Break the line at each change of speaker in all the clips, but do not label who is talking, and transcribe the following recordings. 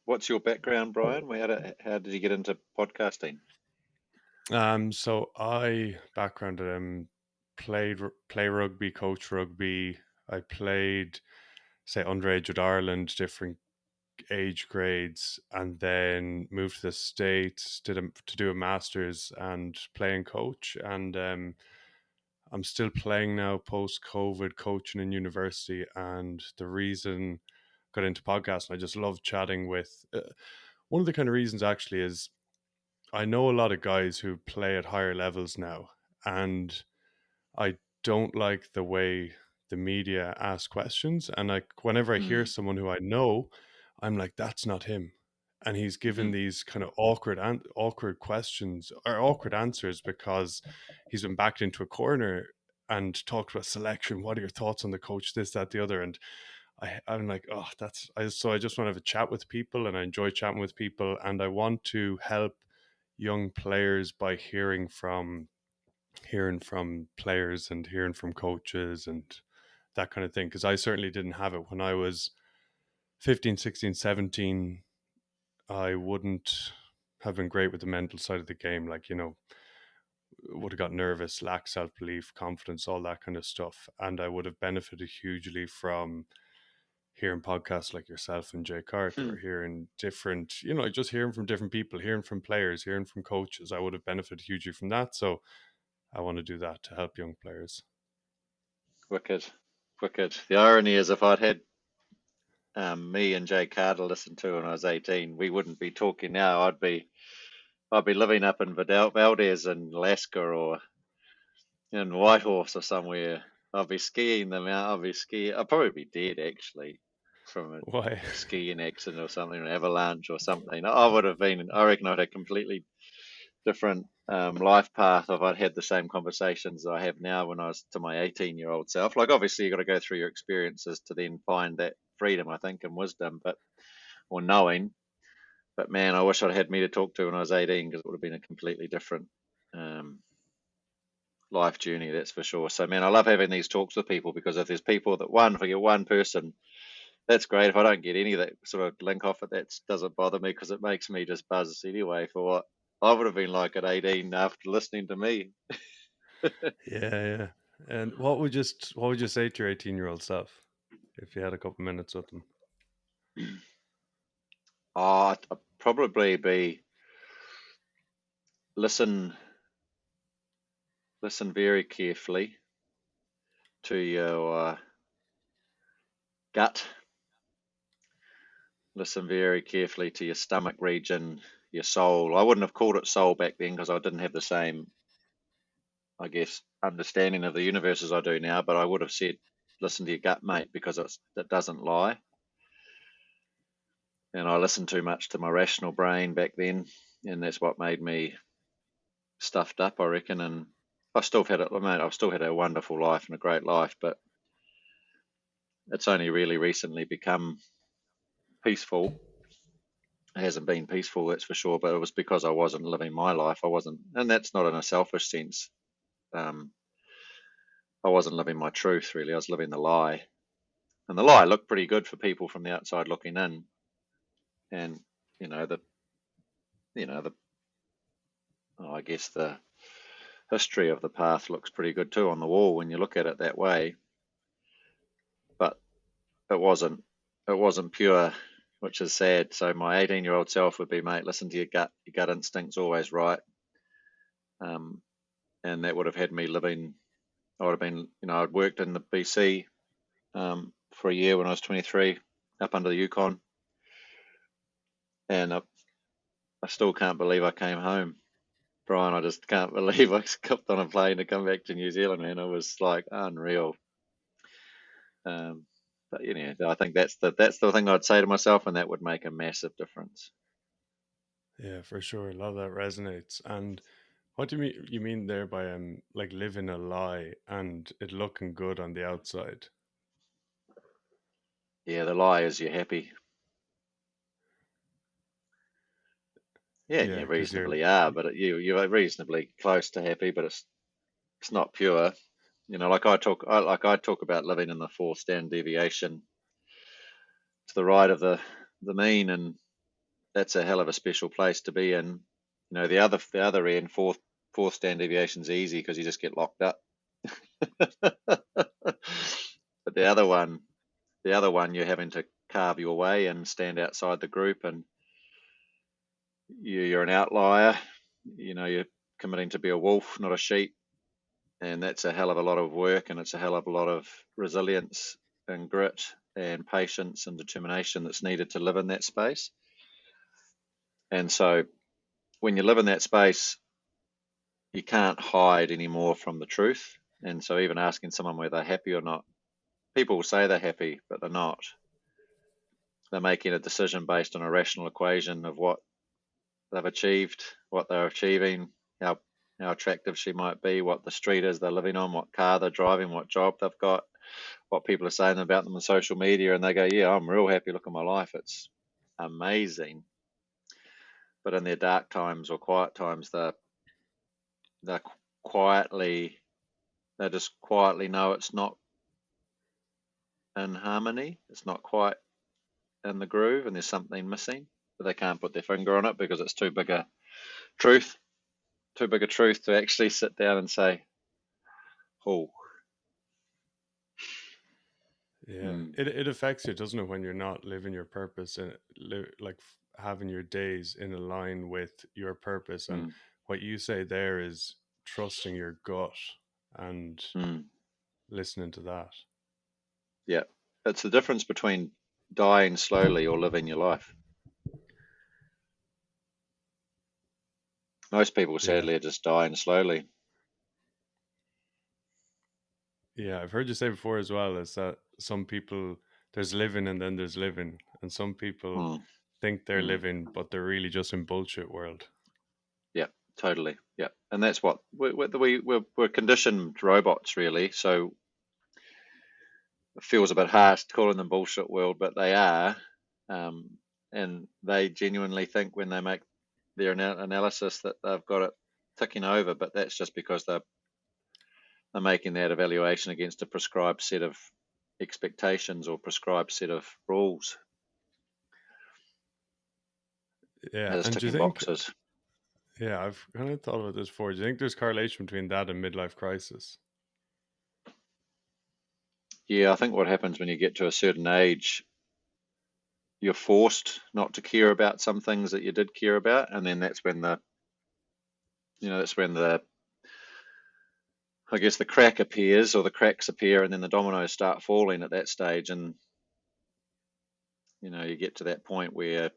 What's your background, Brian? How did you get into podcasting?
So I background play rugby, coach rugby. I played say underage with Ireland, different age grades, and then moved to the States to do a master's and playing coach. And I'm still playing now post COVID, coaching in university. And the reason I got into podcasting, I just love chatting with. One of the kind of reasons actually is I know a lot of guys who play at higher levels now, and I don't like the way the media ask questions. And like whenever I hear
Mm.
someone who I know, I'm like, that's not him. And he's given
Hmm.
these kind of awkward questions or awkward answers because he's been backed into a corner and talked about selection. What are your thoughts on the coach? This, that, the other. And I'm like, oh, so I just want to have a chat with people, and I enjoy chatting with people, and I want to help young players by hearing from players and hearing from coaches and that kind of thing, because I certainly didn't have it when I was 15, 16, 17. I wouldn't have been great with the mental side of the game, like, would have got nervous, lack self-belief, confidence, all that kind of stuff, and I would have benefited hugely from hearing podcasts like yourself and Jay Carter, or
Hmm.
hearing different, just hearing from different people, hearing from players, hearing from coaches. I would have benefited hugely from that. So I want to do that to help young players.
Wicked, wicked. The irony is, if I'd had me and Jay Carter listened to when I was 18, we wouldn't be talking now. I'd be living up in Valdez in Alaska or in Whitehorse or somewhere. I'd be skiing them out. I'd be skiing. I'd probably be dead actually from
Why?
a skiing accident or something, an avalanche or something. I would have been. I reckon I'd have completely different life path if I'd had the same conversations that I have now when I was to my 18-year-old self. Like, obviously, you've got to go through your experiences to then find that freedom, I think, and wisdom, or knowing. But man, I wish I'd had me to talk to when I was 18, because it would have been a completely different um, life journey, that's for sure. So, man, I love having these talks with people, because if there's people if I get one person, that's great. If I don't get any that sort of link off it, that doesn't bother me, because it makes me just buzz anyway for what I would have been like at 18 after listening to me.
Yeah, yeah. And what would you say to your 18-year-old self if you had a couple minutes with them?
I'd probably be listen listen very carefully to your gut. Listen very carefully to your stomach region, your soul. I wouldn't have called it soul back then, because I didn't have the same, I guess, understanding of the universe as I do now. But I would have said, listen to your gut, mate, because it doesn't lie. And I listened too much to my rational brain back then, and that's what made me stuffed up, I reckon. And I've still had a wonderful life and a great life, but it's only really recently become peaceful. It hasn't been peaceful, that's for sure, but it was because I wasn't living my life. I wasn't, and that's not in a selfish sense. Um, I wasn't living my truth, really. I was living the lie, and the lie looked pretty good for people from the outside looking in. And you know the, the, I guess the history of the path looks pretty good too on the wall when you look at it that way. But it wasn't. It wasn't pure, which is sad. So my 18-year-old self would be, mate, listen to your gut. Your gut instinct's always right. Um, and that would have had me living. I would have been, I'd worked in the BC for a year when I was 23, up under the Yukon, and I still can't believe I came home, Brian. I just can't believe I got on a plane to come back to New Zealand, man. It was like unreal. Um, but I think that's the thing I'd say to myself, and that would make a massive difference.
Yeah, for sure. A lot of that resonates. And what do you mean there by like living a lie and it looking good on the outside?
Yeah, the lie is you're happy. Yeah, and
Yeah,
you
because
reasonably are, but you're reasonably close to happy, but it's not pure. Like I talk about living in the fourth standard deviation to the right of the mean, and that's a hell of a special place to be in. You know, the other end, fourth standard deviation's easy because you just get locked up. But the other one, you're having to carve your way and stand outside the group, and you're an outlier. You know, you're committing to be a wolf, not a sheep, and that's a hell of a lot of work, and it's a hell of a lot of resilience and grit and patience and determination that's needed to live in that space. And so when you live in that space, you can't hide anymore from the truth. And so even asking someone whether they're happy or not, people will say they're happy, but they're not. They're making a decision based on a rational equation of what they've achieved, what they're achieving, how attractive she might be, what the street is they're living on, what car they're driving, what job they've got, what people are saying about them on social media, and they go, yeah, I'm real happy, look at my life, it's amazing. But in their dark times or quiet times, they're quietly, they just quietly know it's not in harmony, it's not quite in the groove, and there's something missing, but they can't put their finger on it because it's too big a truth to actually sit down and say, oh.
Yeah, it affects you, doesn't it, when you're not living your purpose and like having your days in a line with your purpose. And
Mm,
what you say there is trusting your gut and
mm,
listening to that.
yeah, it's the difference between dying slowly or living your life. Most people,
Yeah,
sadly, are just dying slowly.
yeah. I've heard you say before as well is that some people there's living and then there's living, and some people
Mm,
think they're
mm,
living, but they're really just in bullshit world.
yeah, totally. Yeah, and that's what we're conditioned robots, really. So it feels a bit harsh calling them bullshit world, but they are, um, and they genuinely think when they make their analysis that they've got it ticking over, but that's just because they're making that evaluation against a prescribed set of expectations or prescribed set of rules.
Yeah,
They're just
and do you
ticking
think?
boxes.
Yeah, I've kind of thought about this before. Do you think there's correlation between that and midlife crisis?
Yeah, I think what happens when you get to a certain age, you're forced not to care about some things that you did care about, and then that's when the I guess the crack appears or the cracks appear, and then the dominoes start falling at that stage, and you get to that point where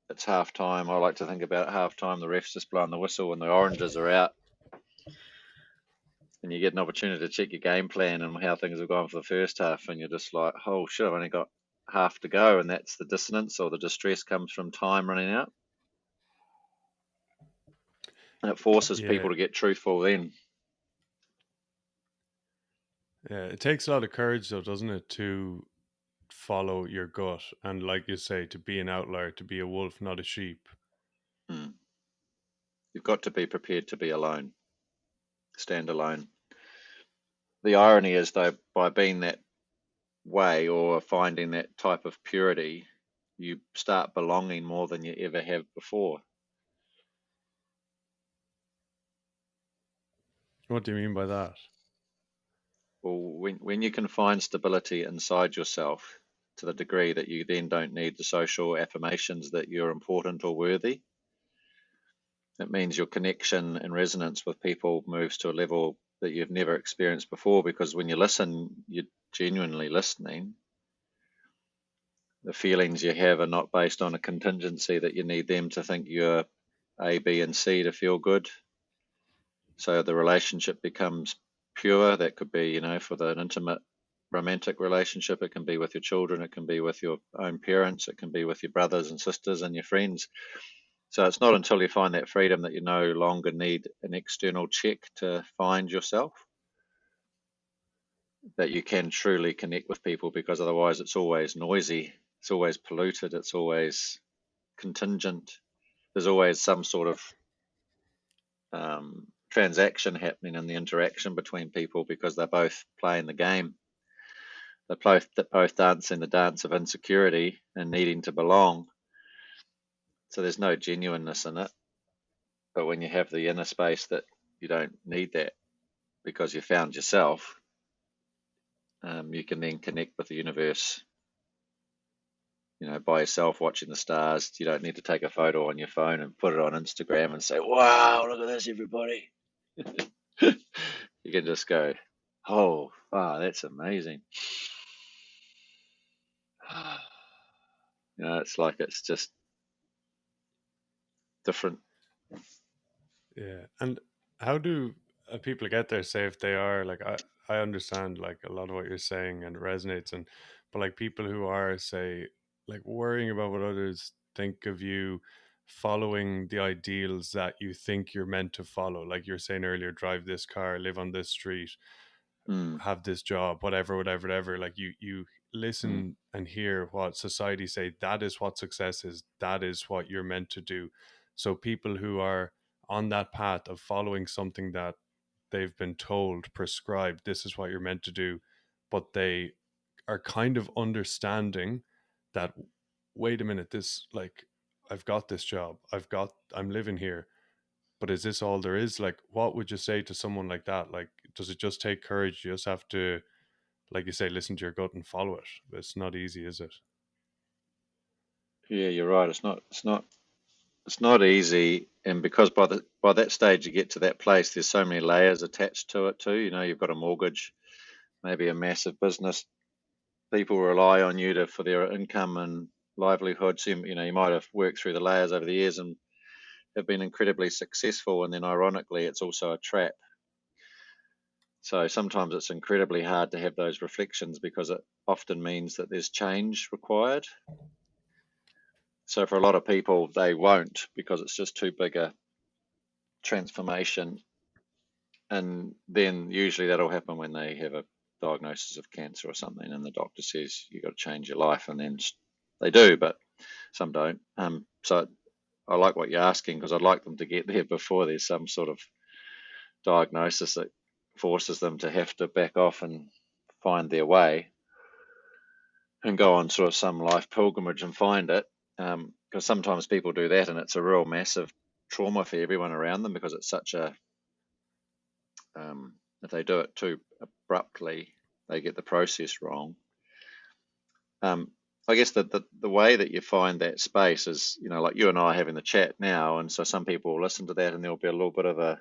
it's half time. I like to think about half time, the ref's just blowing the whistle and the oranges are out, and you get an opportunity to check your game plan and how things have gone for the first half, and you're just like, oh shit, I've only got half to go, and that's the dissonance or the distress comes from time running out, and it forces
Yeah,
people to get truthful then.
yeah. It takes a lot of courage, though, doesn't it, to follow your gut and, like you say, to be an outlier, to be a wolf, not a sheep.
Mm. You've got to be prepared to be alone, stand alone. The irony is, though, by being that way or finding that type of purity, you start belonging more than you ever have before.
What do you mean by that?
Well, when you can find stability inside yourself to the degree that you then don't need the social affirmations that you're important or worthy, it means your connection and resonance with people moves to a level that you've never experienced before, because when you listen, you're genuinely listening. The feelings you have are not based on a contingency that you need them to think you're A, B, and C to feel good. So the relationship becomes pure. That could be, for an intimate romantic relationship, it can be with your children, it can be with your own parents, it can be with your brothers and sisters and your friends. So it's not until you find that freedom that you no longer need an external check to find yourself that you can truly connect with people, because otherwise it's always noisy, it's always polluted, it's always contingent. There's always some sort of transaction happening in the interaction between people because they're both playing the game. They're both dancing the dance of insecurity and needing to belong. So there's no genuineness in it. But when you have the inner space that you don't need that because you found yourself, you can then connect with the universe, by yourself watching the stars. You don't need to take a photo on your phone and put it on Instagram and say, wow, look at this, everybody. You can just go, oh, wow, that's amazing. It's like it's just different.
Yeah. And how do people get there? Say if they are like, I understand like a lot of what you're saying and it resonates, and but like people who are say like worrying about what others think of you, following the ideals that you think you're meant to follow, like you're saying earlier, drive this car, live on this street,
Mm,
have this job, whatever. Like you
mm,
listen and hear what society say. That is what success is. That is what you're meant to do. So people who are on that path of following something that they've been told, prescribed, this is what you're meant to do, but they are kind of understanding that, wait a minute, this like I've got this job, I'm living here, but is this all there is? Like, what would you say to someone like that? Like, does it just take courage? You just have to, like you say, listen to your gut and follow it. It's not easy, is it?
yeah, you're right. It's not easy, and because by that stage you get to that place, there's so many layers attached to it too. You've got a mortgage, maybe a massive business. People rely on you for their income and livelihood. So you might have worked through the layers over the years and have been incredibly successful, and then ironically, it's also a trap. So sometimes it's incredibly hard to have those reflections because it often means that there's change required. So for a lot of people, they won't because it's just too big a transformation. And then usually that'll happen when they have a diagnosis of cancer or something, and the doctor says you've got to change your life, and then they do, but some don't. So I like what you're asking because I'd like them to get there before there's some sort of diagnosis that forces them to have to back off and find their way and go on sort of some life pilgrimage and find it. Because sometimes people do that and it's a real massive trauma for everyone around them because it's such a, if they do it too abruptly, they get the process wrong. I guess the way that you find that space is, like you and I are having the chat now, and so some people will listen to that and there'll be a little bit of a,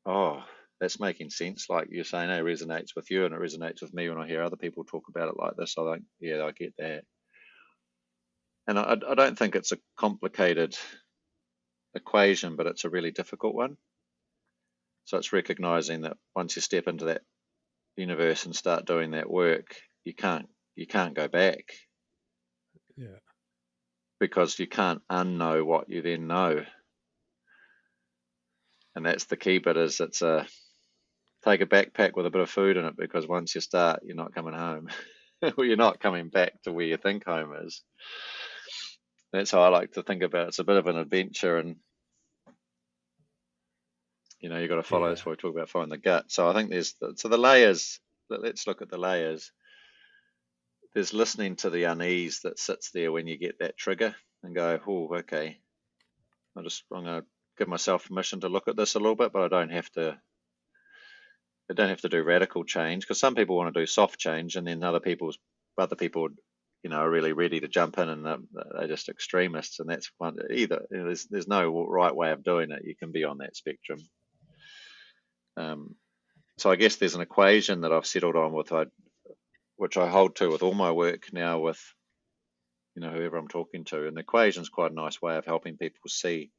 oh, that's making sense. Like you're saying, it resonates with you and it resonates with me when I hear other people talk about it like this. I think, yeah, I get that. And I don't think it's a complicated equation, but it's a really difficult one. So it's recognizing that once you step into that universe and start doing that work, you can't go back
Yeah.
because you can't unknow what you then know. And that's the key bit is take a backpack with a bit of food in it because once you start, you're not coming home. Well, you're not coming back to where you think home is. That's how I like to think about it. It's a bit of an adventure, and you've got to follow.
Yeah.
That's why we talk about following the gut. So I think the layers. Let's look at the layers. There's listening to the unease that sits there when you get that trigger and go, oh, okay. I'm going to give myself permission to look at this a little bit, but I don't have to. I don't have to do radical change because some people want to do soft change, and then other people, are really ready to jump in, and they're just extremists, and that's one. Either there's no right way of doing it. You can be on that spectrum. So I guess there's an equation that I've settled on which I hold to with all my work now with whoever I'm talking to, and the equation's quite a nice way of helping people see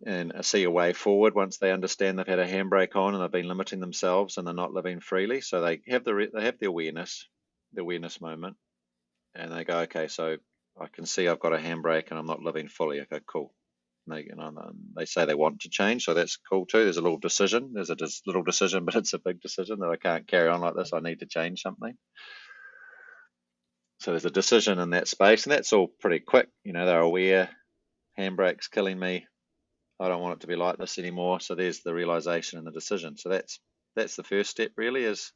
a way forward once they understand they've had a handbrake on and they've been limiting themselves and they're not living freely. So they have the awareness moment, and they go, okay, so I can see I've got a handbrake and I'm not living fully. Okay, cool. They say they want to change, so that's cool too. There's a little decision. There's a little decision, but it's a big decision that I can't carry on like this. I need to change something. So there's a decision in that space, and that's all pretty quick. They're aware. Handbrake's killing me. I don't want it to be like this anymore. So there's the realization and the decision. So that's the first step really, is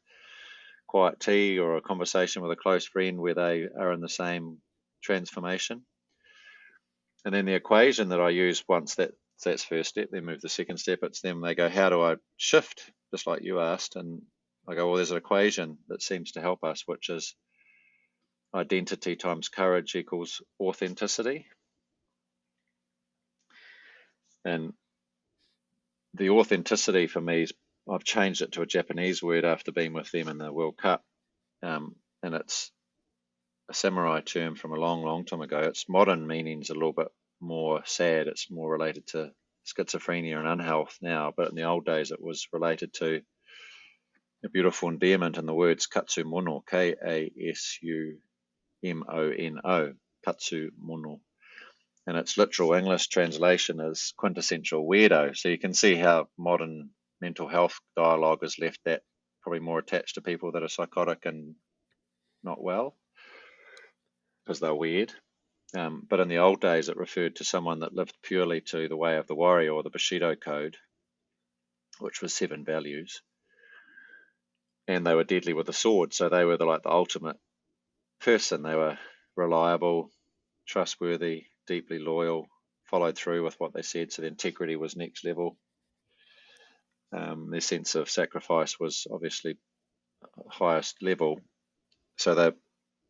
quiet tea or a conversation with a close friend where they are in the same transformation. And then the equation that I use once that's first step, then move the second step, it's them, they go, how do I shift? Just like you asked. And I go, well, there's an equation that seems to help us, which is identity times courage equals authenticity. And the authenticity for me is, I've changed it to a Japanese word after being with them in the World Cup. And it's a samurai term from a long, long time ago. Its modern meaning's a little bit more sad. It's more related to schizophrenia and unhealth now, but in the old days it was related to a beautiful endearment in the words katsumono, K-A-S-U-M-O-N-O, katsumono. And its literal English translation is quintessential weirdo. So you can see how modern mental health dialogue has left that probably more attached to people that are psychotic and not well because they're weird. But in the old days, it referred to someone that lived purely to the way of the warrior, or the Bushido code, which was 7 values. And they were deadly with the sword. So they were the ultimate person. They were reliable, trustworthy, deeply loyal, followed through with what they said. So the integrity was next level. Their sense of sacrifice was obviously highest level. So they,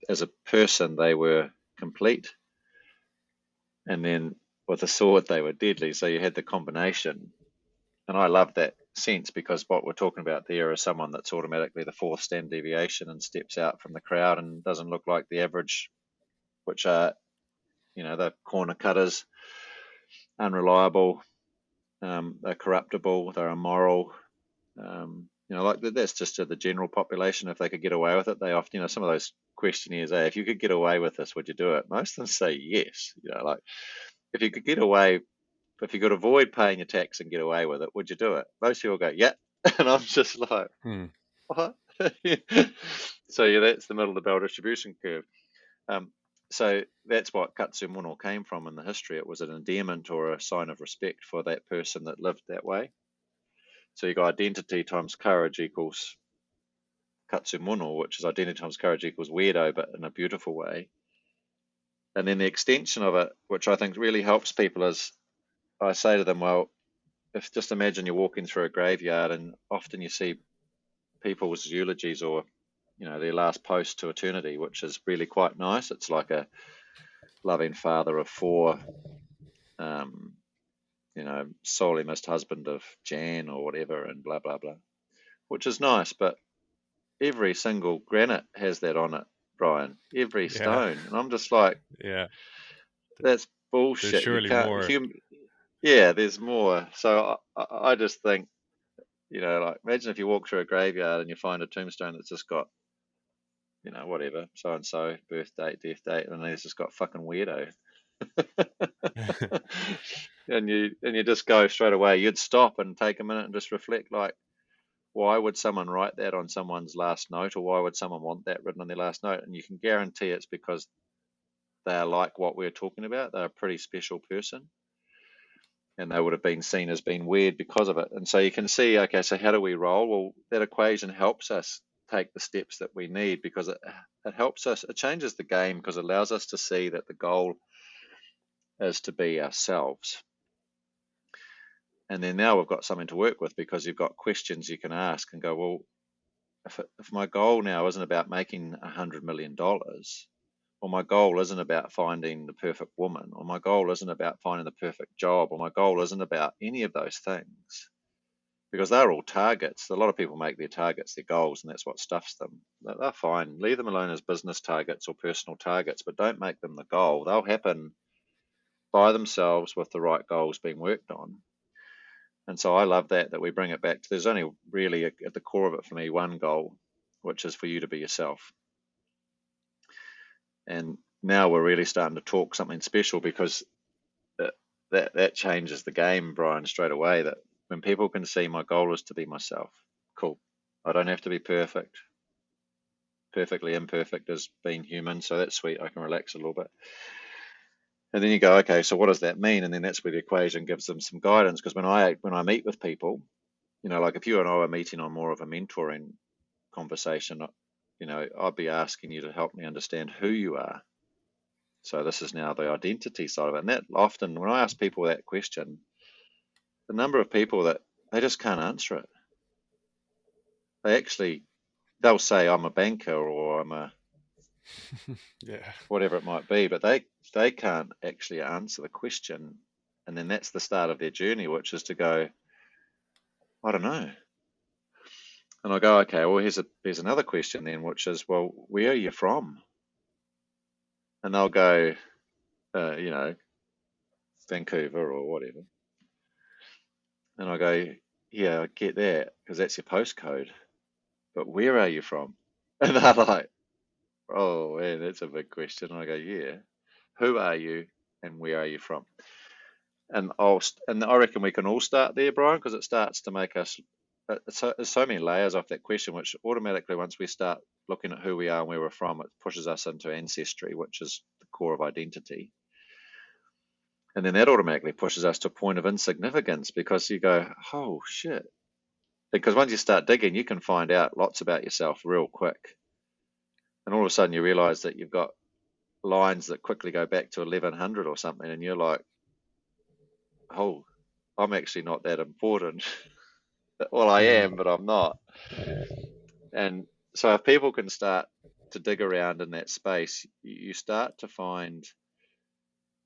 as a person, they were complete. And then with the sword, they were deadly. So you had the combination. And I love that sense, because what we're talking about there is someone that's automatically the fourth standard deviation and steps out from the crowd and doesn't look like the average, which are, the corner cutters, unreliable, they're corruptible, they're immoral. That's just to the general population. If they could get away with it, they often, some of those questionnaires, if you could get away with this, would you do it? Most of them say yes. If you could get away, if you could avoid paying your tax and get away with it, would you do it? Most people go, yeah. And I'm just like, what? So yeah, that's the middle of the bell distribution curve. So that's what katsumono came from in the history. It was an endearment or a sign of respect for that person that lived that way. So you got identity times courage equals katsumono, which is identity times courage equals weirdo, but in a beautiful way. And then the extension of it, which I think really helps people, is I say to them, well, if just imagine you're walking through a graveyard and often you see people's eulogies or their last post to eternity, which is really quite nice. It's like a loving father of 4, sorely missed husband of Jan or whatever, and blah blah blah, which is nice. But every single granite has that on it, Brian. Every
Yeah.
stone, and I'm just like,
Yeah.
that's
There's
bullshit. You
surely
can't.
more.
Yeah, there's more. So I just think, imagine if you walk through a graveyard and you find a tombstone that's just got, whatever, so and so, birth date, death date, and it's just got fucking weirdo. and you just go straight away. You'd stop and take a minute and just reflect, like, why would someone write that on someone's last note, or why would someone want that written on their last note? And you can guarantee it's because they are like what we're talking about. They're a pretty special person, and they would have been seen as being weird because of it. And so you can see, okay, so how do we roll? Well, that equation helps us take the steps that we need, because it helps us, it changes the game, because it allows us to see that the goal is to be ourselves. And then now we've got something to work with, because you've got questions you can ask and go, well, if my goal now isn't about making $100 million, or my goal isn't about finding the perfect woman, or my goal isn't about finding the perfect job, or my goal isn't about any of those things, because they're all targets. A lot of people make their targets their goals, and that's what stuffs them. They're fine. Leave them alone as business targets or personal targets, but don't make them the goal. They'll happen by themselves with the right goals being worked on. And so I love that we bring it back to, there's only really at the core of it for me one goal, which is for you to be yourself. And now we're really starting to talk something special, because that changes the game, Brian, straight away. That when people can see my goal is to be myself, cool. I don't have to be perfect. Perfectly imperfect is being human, so that's sweet. I can relax a little bit. And then you go, okay, so what does that mean? And then that's where the equation gives them some guidance. Because when I meet with people, like if you and I were meeting on more of a mentoring conversation, I'd be asking you to help me understand who you are. So this is now the identity side of it. And that often, when I ask people that question, the number of people that they just can't answer it. They'll say I'm a banker or I'm a
Yeah.
whatever it might be, but they can't actually answer the question. And then that's the start of their journey, which is to go, I don't know. And I go, okay, well, here's another question then, which is, well, where are you from? And they'll go, you know, Vancouver or whatever. And I go, yeah, I get that because that's your postcode. But where are you from? And they're like, oh man, that's a big question. And I go, yeah. Who are you and where are you from? And I reckon we can all start there, Brian, because it starts to make us. There's so many layers off that question, which automatically, once we start looking at who we are and where we're from, it pushes us into ancestry, which is the core of identity. And then that automatically pushes us to a point of insignificance because you go, oh shit. Because once you start digging, you can find out lots about yourself real quick. And all of a sudden you realize that you've got lines that quickly go back to 1100 or something. And you're like, oh, I'm actually not that important. Well, I
Mm.
am, but I'm not. And so if people can start to dig around in that space, you start to find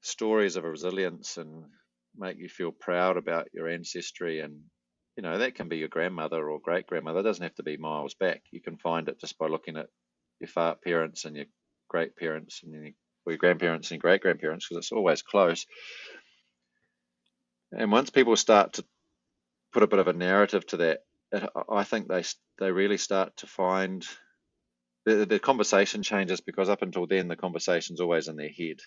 stories of resilience and make you feel proud about your ancestry. And, you know, that can be your grandmother or great grandmother. It doesn't have to be miles back. You can find it just by looking at your parents and your great parents and your grandparents and great grandparents, because it's always close. And once people start to put a bit of a narrative to that, I think they really start to find the conversation changes, because up until then the conversation's always in their head.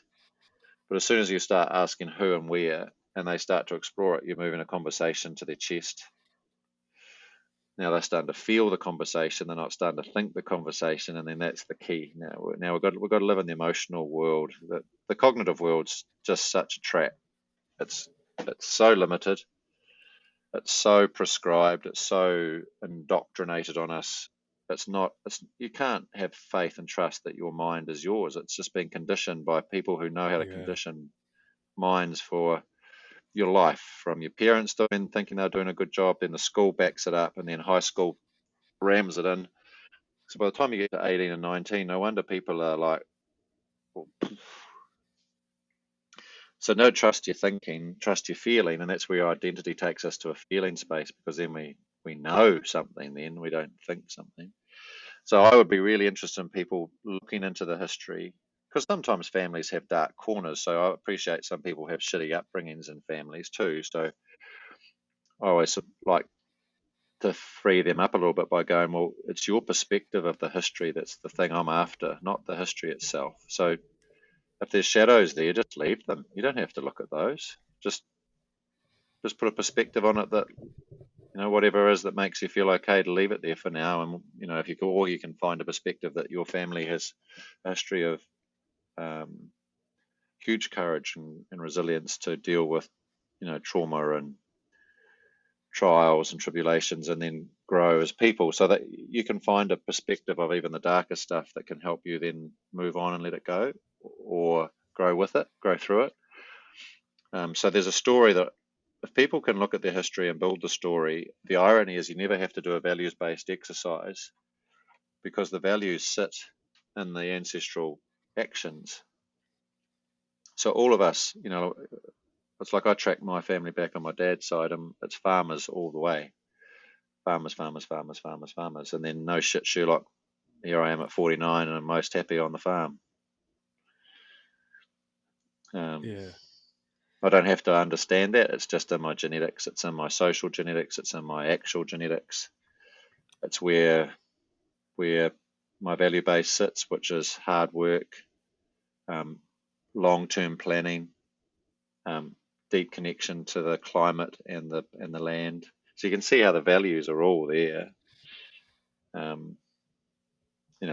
But as soon as you start asking who and where, and they start to explore it, you're moving a conversation to their chest. Now they're starting to feel the conversation. They're not starting to think the conversation, and then that's the key. Now we've got to live in the emotional world. The cognitive world's just such a trap. It's so limited. It's so prescribed. It's so indoctrinated on us. It's not. You can't have faith and trust that your mind is yours. It's just been conditioned by people who know how to
Yeah.
condition minds for your life, from your parents thinking they're doing a good job, then the school backs it up, and then high school rams it in. So by the time you get to 18 and 19, no wonder people are like, well, so no, trust your thinking, trust your feeling, and that's where identity takes us to a feeling space, because then we know something, then we don't think something. So I would be really interested in people looking into the history, because sometimes families have dark corners. So I appreciate some people have shitty upbringings in families too. So I always like to free them up a little bit by going, well, it's your perspective of the history that's the thing I'm after, not the history itself. So if there's shadows there, just leave them. You don't have to look at those. Just put a perspective on it that, whatever it is that makes you feel okay, to leave it there for now. And if you can, or you can find a perspective that your family has a history of um, huge courage and resilience to deal with trauma and trials and tribulations, and then grow as people, so that you can find a perspective of even the darker stuff that can help you then move on and let it go, or grow with it, grow through it. So there's a story that if people can look at their history and build the story, the irony is you never have to do a values-based exercise, because the values sit in the ancestral actions. So all of us, it's like I track my family back on my dad's side, and it's farmers all the way. Farmers, farmers, farmers, farmers, farmers. And then no shit, Sherlock, here I am at 49 and I'm most happy on the farm.
Yeah.
I don't have to understand that. It's just in my genetics. It's in my social genetics. It's in my actual genetics. It's where my value base sits, which is hard work, long-term planning, deep connection to the climate and the land. So you can see how the values are all there.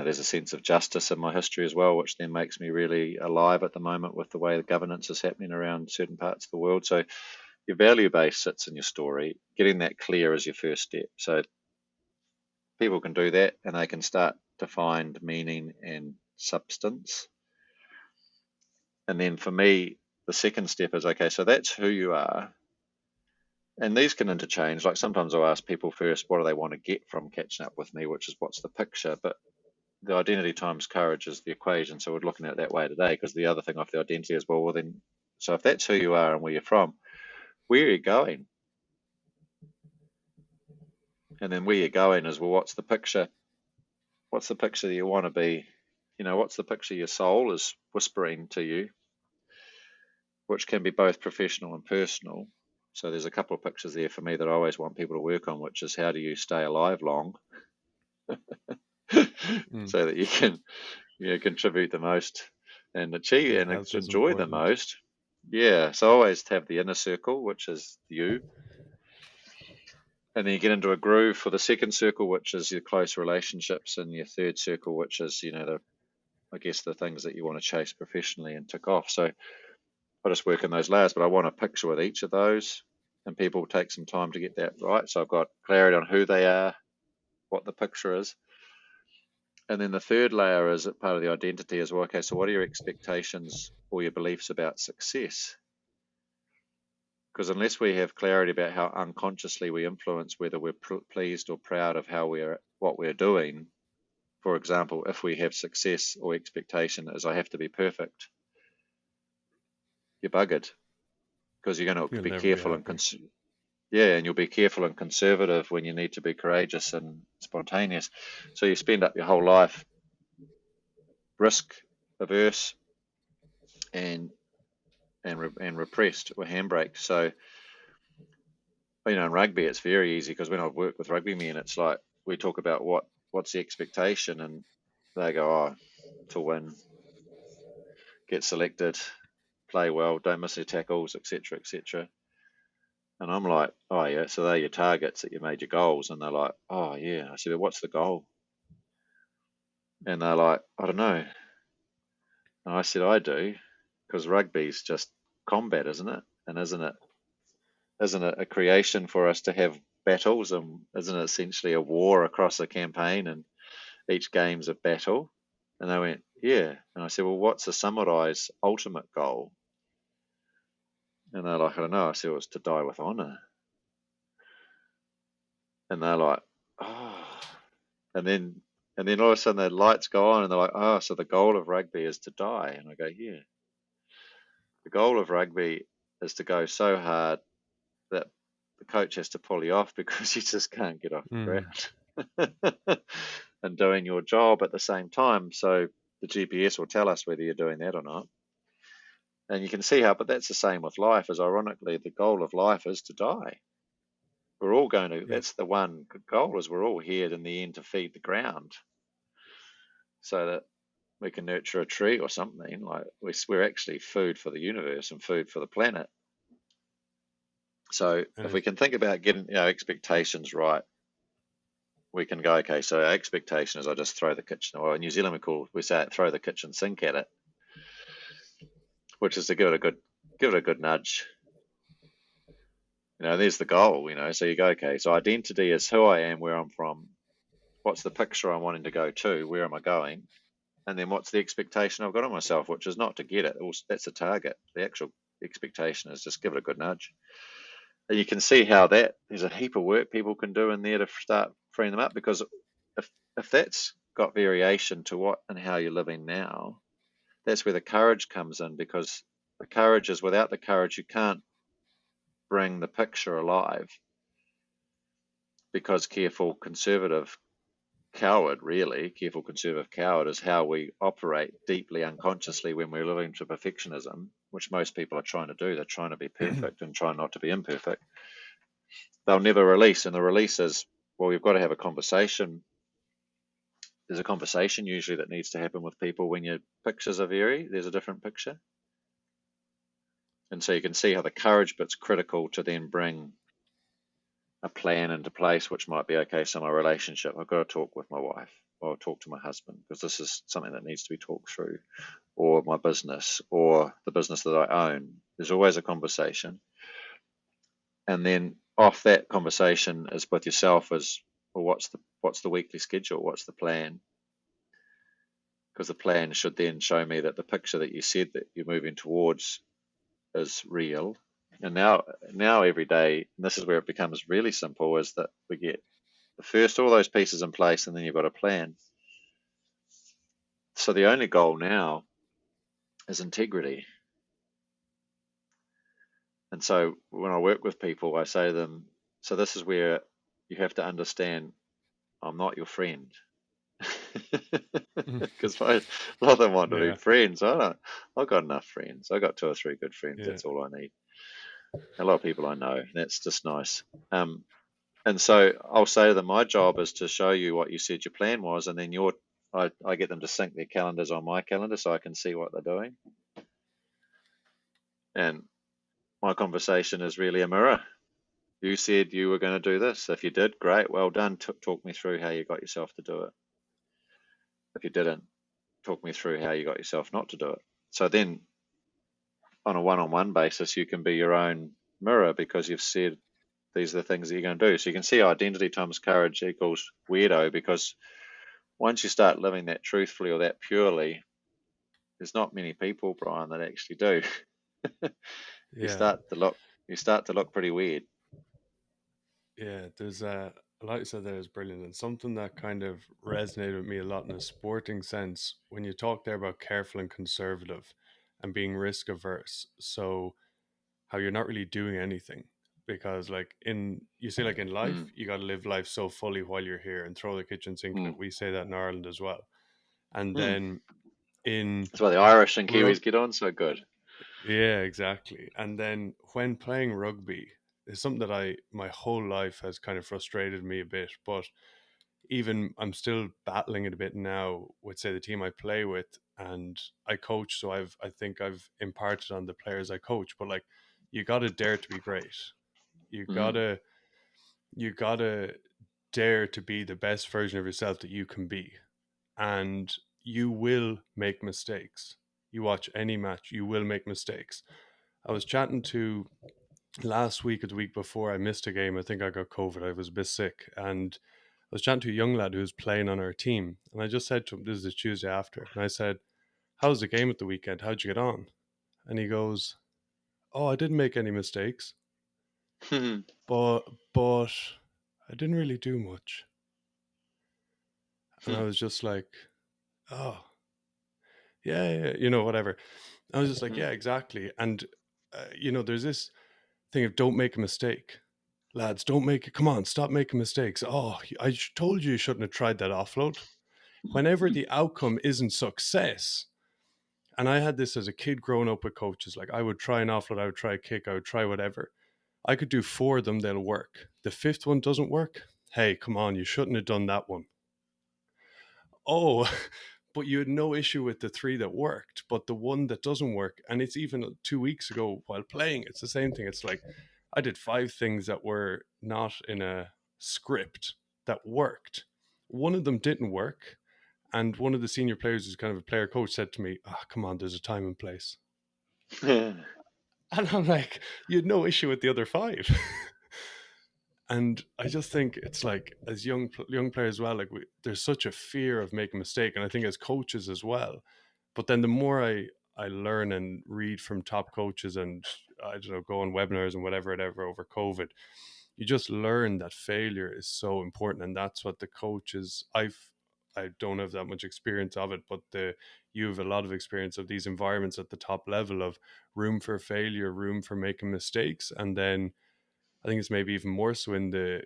There's a sense of justice in my history as well, which then makes me really alive at the moment with the way the governance is happening around certain parts of the world. So your value base sits in your story. Getting that clear is your first step. So people can do that, and they can start to find meaning and substance. And then for me, the second step is, okay, so that's who you are. And these can interchange. Like sometimes I'll ask people first, what do they want to get from catching up with me, which is what's the picture. But the identity times courage is the equation. So we're looking at it that way today, because the other thing off the identity is, well, then, so if that's who you are and where you're from, where are you going? And then where you're going is, well, what's the picture? What's the picture that you want to be? What's the picture your soul is whispering to you, which can be both professional and personal. So there's a couple of pictures there for me that I always want people to work on, which is how do you stay alive long so that you can contribute the most and achieve
Yeah,
and
health is
enjoy the
important.
most. Yeah, so I always have the inner circle, which is you, and then you get into a groove for the second circle, which is your close relationships, and your third circle, which is I guess the things that you want to chase professionally and tick off. So I just work in those layers, but I want a picture with each of those, and people take some time to get that right. So I've got clarity on who they are, what the picture is. And then the third layer is part of the identity as well. Okay, so what are your expectations or your beliefs about success? Because unless we have clarity about how unconsciously we influence whether we're pleased or proud of what we're doing, for example, if we have success or expectation as I have to be perfect, you're buggered, because you're going to
You'll
be
never be
careful
happy.
and you'll be careful and conservative when you need to be courageous and spontaneous. So you spend up your whole life risk averse and repressed or handbraked. So in rugby it's very easy, because when I work with rugby men, it's like we talk about what's the expectation, and they go, oh, to win, get selected, play well, don't miss your tackles, etc., etc. And I'm like, oh yeah, so they're your targets that you made your goals. And they're like, oh yeah. I said, well, what's the goal? And they're like, I don't know. And I said, I do, because rugby's just combat, isn't it? And isn't it a creation for us to have battles, and isn't it essentially a war across a campaign, and each game's a battle? And they went, yeah. And I said, well, what's the summarized ultimate goal? And they're like, I don't know. I said, well, it's to die with honor. And they're like, oh. And then all of a sudden the lights go on, and they're like, oh, so the goal of rugby is to die. And I go, yeah. The goal of rugby is to go so hard that the coach has to pull you off, because you just can't get off the
Mm.
ground and doing your job at the same time. So the GPS will tell us whether you're doing that or not. And you can see how, but that's the same with life, is ironically, the goal of life is to die. We're all going to,
Yeah,
that's the one goal, is we're all here in the end to feed the ground, so that we can nurture a tree or something. Like we're actually food for the universe and food for the planet. So
and
if we can think about getting our expectations right, we can go, okay, so our expectation is I just throw the kitchen, or in New Zealand we say throw the kitchen sink at it, which is to give it a good nudge. There's the goal. So you go, okay, so identity is who I am, where I'm from, what's the picture I'm wanting to go to, where am I going, and then what's the expectation I've got of myself, which is not to get it. That's the target. The actual expectation is just give it a good nudge. And you can see how there's a heap of work people can do in there to start freeing them up, because if that's got variation to what and how you're living now, that's where the courage comes in, because the courage is, without the courage you can't bring the picture alive, because careful conservative coward is how we operate deeply unconsciously when we're living to perfectionism, which most people are trying to do. They're trying to be perfect and trying not to be imperfect. They'll never release, and the release is, well, we've got to have a conversation. There's a conversation usually that needs to happen with people when your pictures are there's a different picture. And so you can see how the courage bit's critical to then bring a plan into place, which might be, okay, so my relationship, I've got to talk with my wife, or talk to my husband, because this is something that needs to be talked through, or my business, or the business that I own. There's always a conversation. And then off that conversation is with yourself is, well, what's the weekly schedule? What's the plan? because the plan should then show me that the picture that you said that you're moving towards is real. And now every day, and this is where it becomes really simple, is that we get first all those pieces in place, and then you've got a plan. So the only goal now is integrity. And so when I work with people, I say to them, so this is where you have to understand I'm not your friend. Because a lot of them want to be
Yeah,
friends. I've got enough friends. I've got two or three good friends.
yeah,
That's all I need. A lot of people I know. That's just nice. And so I'll say to them, my job is to show you what you said your plan was, and then I get them to sync their calendars on my calendar so I can see what they're doing. And my conversation is really a mirror. You said you were going to do this. If you did, great, well done. Talk me through how you got yourself to do it. If you didn't, talk me through how you got yourself not to do it. So then, on a one-on-one basis, you can be your own mirror because you've said these are the things that you're going to do. So you can see identity times courage equals weirdo, because once you start living that truthfully or that purely, there's not many people, Brian, that actually do. you
yeah,
start to look you start to look pretty weird.
yeah. There's like you said, there is brilliant, and something that kind of resonated with me a lot in a sporting sense when you talk there about careful and conservative, and being risk averse. So how you're not really doing anything because like in you say like in life
Mm,
you got to live life so fully while you're here and throw the kitchen sink in
mm,
it. We say that in Ireland as well. And
mm.
then in
That's why the Irish and
rug
Kiwis get on so good.
yeah, exactly. And then when playing rugby, it's something that I my whole life has kind of frustrated me a bit, but even I'm still battling it a bit now with say the team I play with, and I coach, so I think I've imparted on the players I coach, but like you got to dare to be great. You
Mm,
gotta you gotta dare to be the best version of yourself that you can be, and you will make mistakes. You watch any match, you will make mistakes. I was chatting to last week or the week before, I missed a game. I think I got COVID. I was a bit sick, and I was chatting to a young lad who was playing on our team, and I just said to him, "This is the Tuesday after," and I said, "How's the game at the weekend? How'd you get on?" And he goes, "Oh, I didn't make any mistakes,
mm,
but I didn't really do much." And I was just like, "Oh, yeah, yeah, whatever." I was just like, "Yeah, exactly." And there's this thing of don't make a mistake. Lads, don't make it. Come on, stop making mistakes. Oh, told you shouldn't have tried that offload. Whenever the outcome isn't success, and I had this as a kid growing up with coaches, like I would try an offload, I would try a kick, I would try whatever. I could do four of them, they'll work. The fifth one doesn't work. Hey, come on, you shouldn't have done that one. Oh, but you had no issue with the three that worked, but the one that doesn't work, and it's even 2 weeks ago while playing, it's the same thing. It's like I did five things that were not in a script that worked. One of them didn't work, and one of the senior players, who's kind of a player coach, said to me, "Ah, come on, there's a time and place."
mm.
And I'm like, you had no issue with the other five. And I just think it's like as young players as well, like there's such a fear of making a mistake, and I think as coaches as well. But then the more I learn and read from top coaches, and I don't know, go on webinars and whatever over COVID, you just learn that failure is so important, and that's what the coaches I don't have that much experience of it, but you have a lot of experience of these environments at the top level of room for failure, room for making mistakes, and then I think it's maybe even more so in the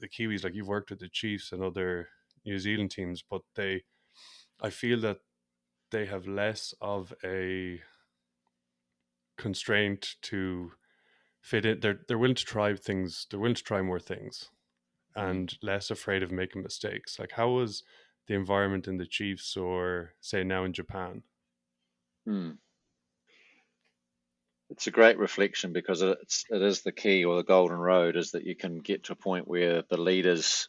Kiwis. Like you've worked with the Chiefs and other New Zealand teams, but I feel that they have less of a constraint to fit in. They're willing to try things. They're willing to try more things, and less afraid of making mistakes. Like how was the environment in the Chiefs, or say now in Japan?
Mm. It's a great reflection because it is the key or the golden road is that you can get to a point where the leaders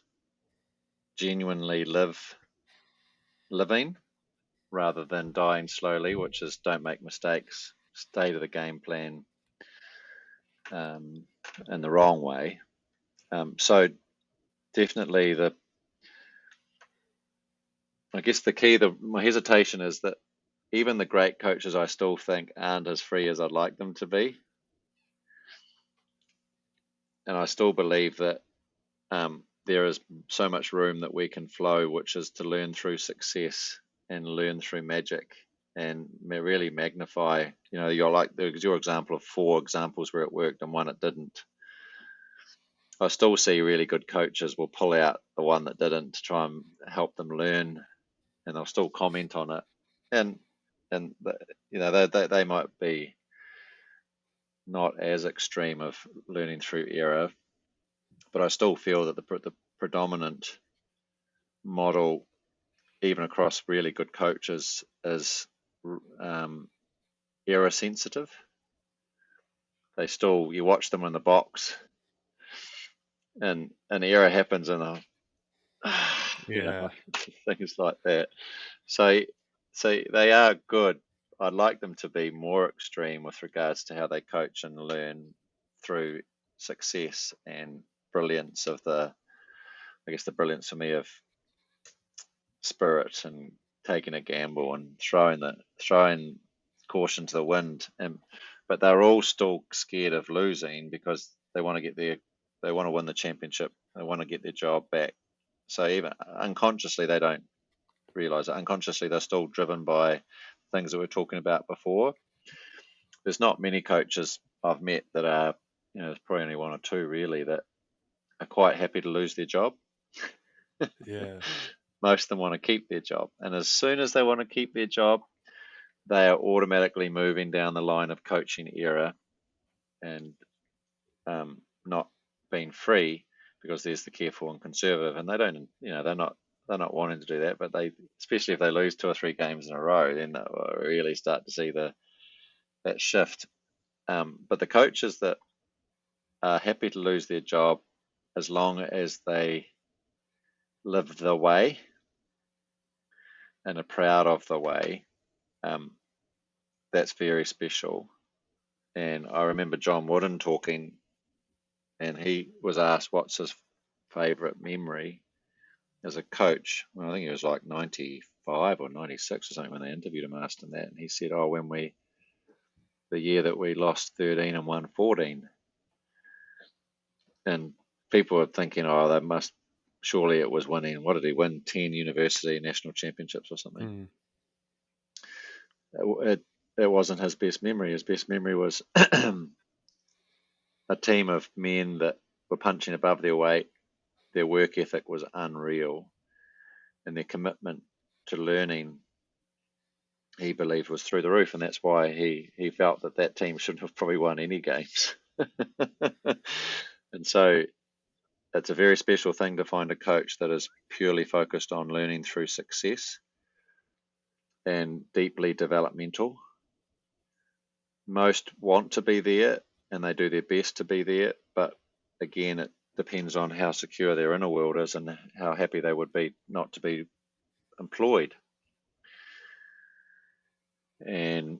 genuinely living rather than dying slowly, which is don't make mistakes, stay to the game plan um, in the wrong way. So definitely I guess the key, my hesitation is that even the great coaches I still think aren't as free as I'd like them to be. And I still believe that there is so much room that we can flow, which is to learn through success and learn through magic and really magnify. Your example of 4 examples where it worked and one it didn't. I still see really good coaches will pull out the one that didn't to try and help them learn, and they'll still comment on it. And they might be not as extreme of learning through error, but I still feel that the predominant model, even across really good coaches, is error sensitive. You watch them in the box, and an error happens, and
Yeah.
things like that. So, they are good. I'd like them to be more extreme with regards to how they coach and learn through success and brilliance of I guess the brilliance for me of spirit and taking a gamble and throwing caution to the wind. But they're all still scared of losing because they want to win the championship. They want to get their job back. So even unconsciously, they don't realize it. Unconsciously, they're still driven by things that we are talking about before. There's not many coaches I've met that are, there's probably only 1 or 2 really that are quite happy to lose their job.
Yeah.
Most of them want to keep their job. And as soon as they want to keep their job, they are automatically moving down the line of coaching error and not being free, because there's the careful and conservative, and they don't, they're not wanting to do that, but especially if they lose 2 or 3 games in a row, then they'll really start to see that shift. But the coaches that are happy to lose their job as long as they live the way and are proud of the way, that's very special. And I remember John Wooden talking, and he was asked what's his favourite memory as a coach. Well, I think he was like 95 or 96 or something when they interviewed him, asked him that, and he said, "Oh, the year that we lost 13 and won 14," and people were thinking, "Oh, surely it was winning. What did he win? 10 university national championships or something?"
Mm.
It wasn't his best memory. His best memory was a team of men that were punching above their weight. Their work ethic was unreal, and their commitment to learning, he believed, was through the roof, and that's why he felt that team shouldn't have probably won any games. And so it's a very special thing to find a coach that is purely focused on learning through success and deeply developmental. Most want to be there and they do their best to be there, but again, it depends on how secure their inner world is and how happy they would be not to be employed. And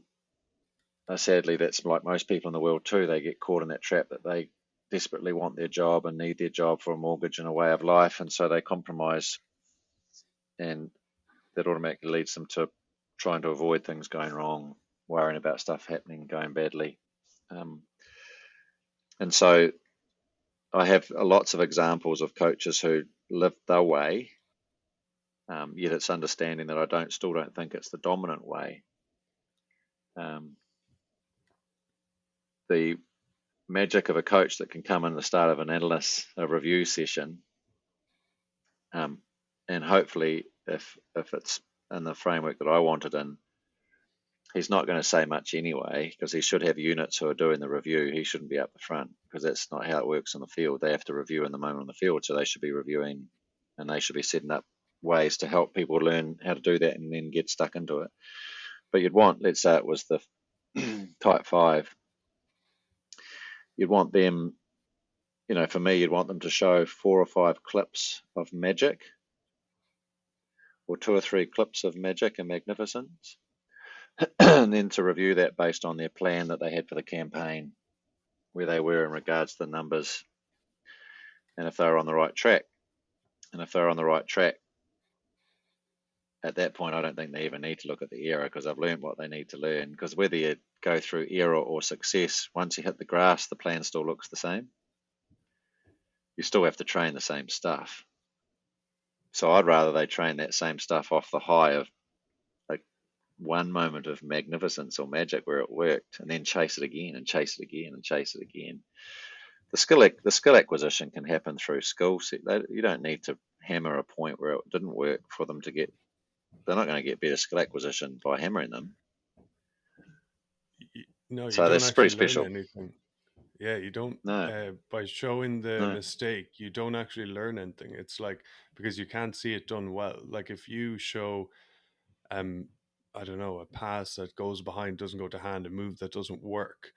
sadly, that's like most people in the world too. They get caught in that trap that they desperately want their job and need their job for a mortgage and a way of life, and so they compromise, and that automatically leads them to trying to avoid things going wrong, worrying about stuff happening, going badly. And so I have lots of examples of coaches who live their way, yet it's understanding that I still don't think it's the dominant way. The magic of a coach that can come in the start of a review session, and hopefully if it's in the framework that I wanted in, he's not going to say much anyway, because he should have units who are doing the review. He shouldn't be up the front, because that's not how it works on the field. They have to review in the moment on the field, so they should be reviewing, and they should be setting up ways to help people learn how to do that and then get stuck into it. But let's say it was the type 5, you'd want them, for me, you'd want them to show 4 or 5 clips of magic, or 2 or 3 clips of magic and magnificence, and then to review that based on their plan that they had for the campaign, where they were in regards to the numbers, and if they were on the right track. And if they're on the right track, at that point, I don't think they even need to look at the error because I've learned what they need to learn. Because whether you go through error or success, once you hit the grass, the plan still looks the same. You still have to train the same stuff. So I'd rather they train that same stuff off the high of like one moment of magnificence or magic where it worked, and then chase it again and chase it again and chase it again. The skill acquisition can happen through skill set. You don't need to hammer a point where it didn't work for them to get. They're not going to get better skill acquisition by hammering them.
No, you
So
don't
that's pretty
actually learn
special.
anything. Yeah, you don't.
No,
By showing the
no.
mistake, you don't actually learn anything. It's like because you can't see it done well. Like if you show, um, I don't know, a pass that goes behind doesn't go to hand, a move that doesn't work,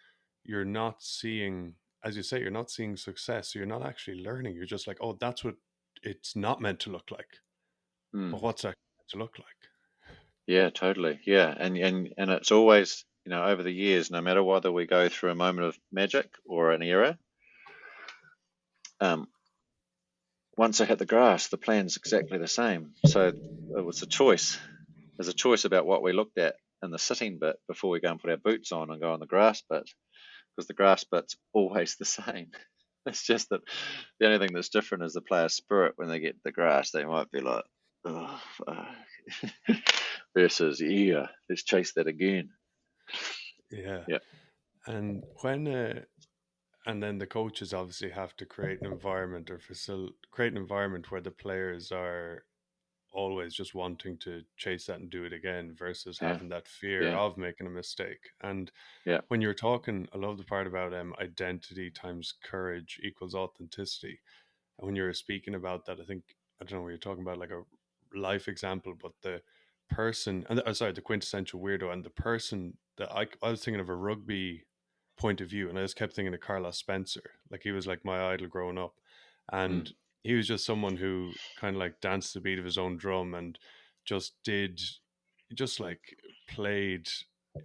you're not seeing, as you say, you're not seeing success. So you're not actually learning. You're just like, oh, that's what it's not meant to look like.
Mm.
But what's that meant to look like?
Yeah, totally. Yeah, and it's always, over the years, no matter whether we go through a moment of magic or an era, um, once I hit the grass, the plan's exactly the same. So it was a choice. There's a choice about what we looked at in the sitting bit before we go and put our boots on and go on the grass bit, because the grass bit's always the same. It's just that the only thing that's different is the player's spirit when they get the grass. They might be like, oh, fuck. Versus, yeah, let's chase that again.
Yeah,
Yeah,
and and then the coaches obviously have to create an environment or create an environment where the players are always just wanting to chase that and do it again versus
yeah,
having that fear
yeah,
of making a mistake. And
yeah,
when you're talking, I love the part about identity times courage equals authenticity. And when you were speaking about that, I think, I don't know, we were talking about like a life example, but the person, and sorry, the quintessential weirdo, and the person that I was thinking of a rugby point of view, and I just kept thinking of Carlos Spencer. Like he was like my idol growing up.
mm,
And he was just someone who kind of like danced the beat of his own drum and just did, just like played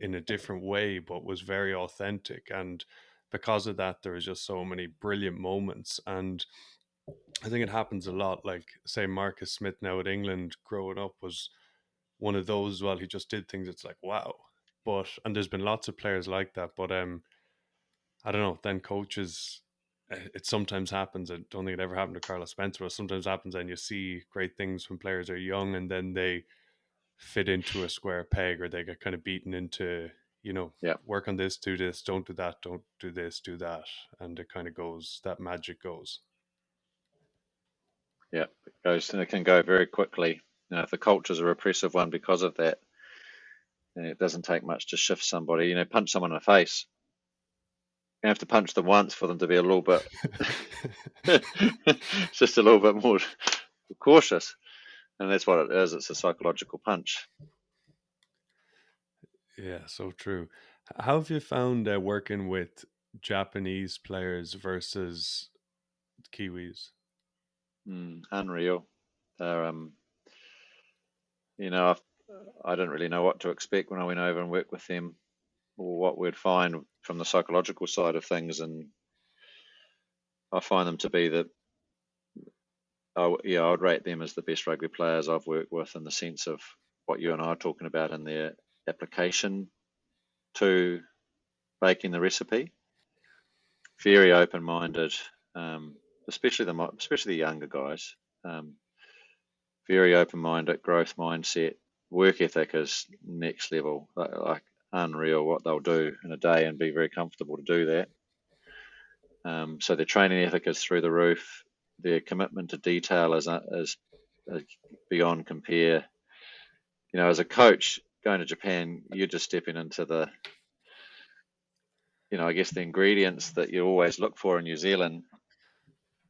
in a different way, but was very authentic. And because of that, there was just so many brilliant moments. And I think it happens a lot. Like, say, Marcus Smith now at England growing up was one of those as well. He just did things. It's like, wow. But, and there's been lots of players like that. But I don't know, then coaches, it sometimes happens. I don't think it ever happened to Carlos Spencer, but sometimes happens and you see great things when players are young and then they fit into a square peg or they get kind of beaten into,
yeah,
work on this, do this, don't do that, don't do this, do that. And it kind of goes, that magic goes.
yeah. It goes and it can go very quickly. If the culture's a repressive one because of that, then it doesn't take much to shift somebody. Punch someone in the face. You have to punch them once for them to be a little bit, just a little bit more cautious. And that's what it is. It's a psychological punch.
Yeah, so true. How have you found working with Japanese players versus Kiwis?
Unreal. They're, I've, I didn't really know what to expect when I went over and worked with them, or what we'd find from the psychological side of things, and I find them to be yeah, I would rate them as the best rugby players I've worked with in the sense of what you and I are talking about in their application to making the recipe. Very open-minded, especially the younger guys. Um, Very open-minded, growth mindset. Work ethic is next level, like unreal what they'll do in a day and be very comfortable to do that. So their training ethic is through the roof. Their commitment to detail is beyond compare. As a coach going to Japan, you're just stepping into I guess the ingredients that you always look for in New Zealand.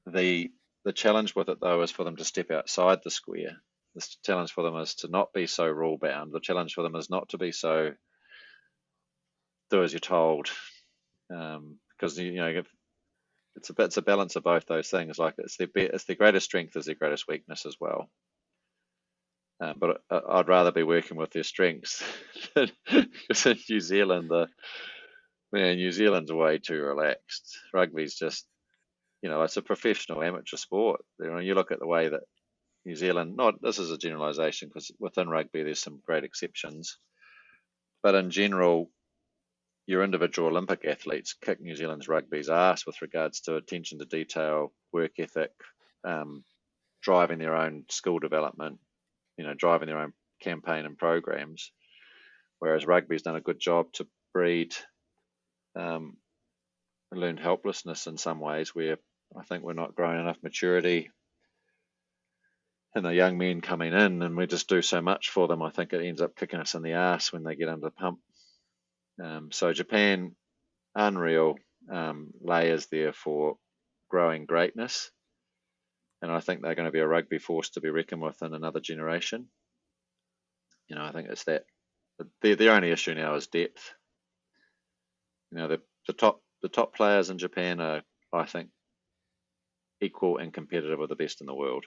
The the challenge with it though is for them to step outside the square. The challenge for them is to not be so rule bound. The challenge for them is not to be so do as you're told, because it's a balance of both those things. Like it's their greatest strength is their greatest weakness as well. But I'd rather be working with their strengths because in New Zealand, New Zealand's way too relaxed. Rugby's just, it's a professional amateur sport. You look at the way that New Zealand, not this is a generalisation because within rugby there's some great exceptions, but in general, your individual Olympic athletes kick New Zealand's rugby's ass with regards to attention to detail, work ethic, um, driving their own skill development, driving their own campaign and programs. Whereas rugby's done a good job to breed um, learned helplessness in some ways, where I think we're not growing enough maturity in the young men coming in, and we just do so much for them. I think it ends up kicking us in the ass when they get under the pump. So Japan, unreal layers there for growing greatness, and I think they're going to be a rugby force to be reckoned with in another generation. I think it's that their only issue now is depth. The top players in Japan are, I think, equal and competitive with the best in the world,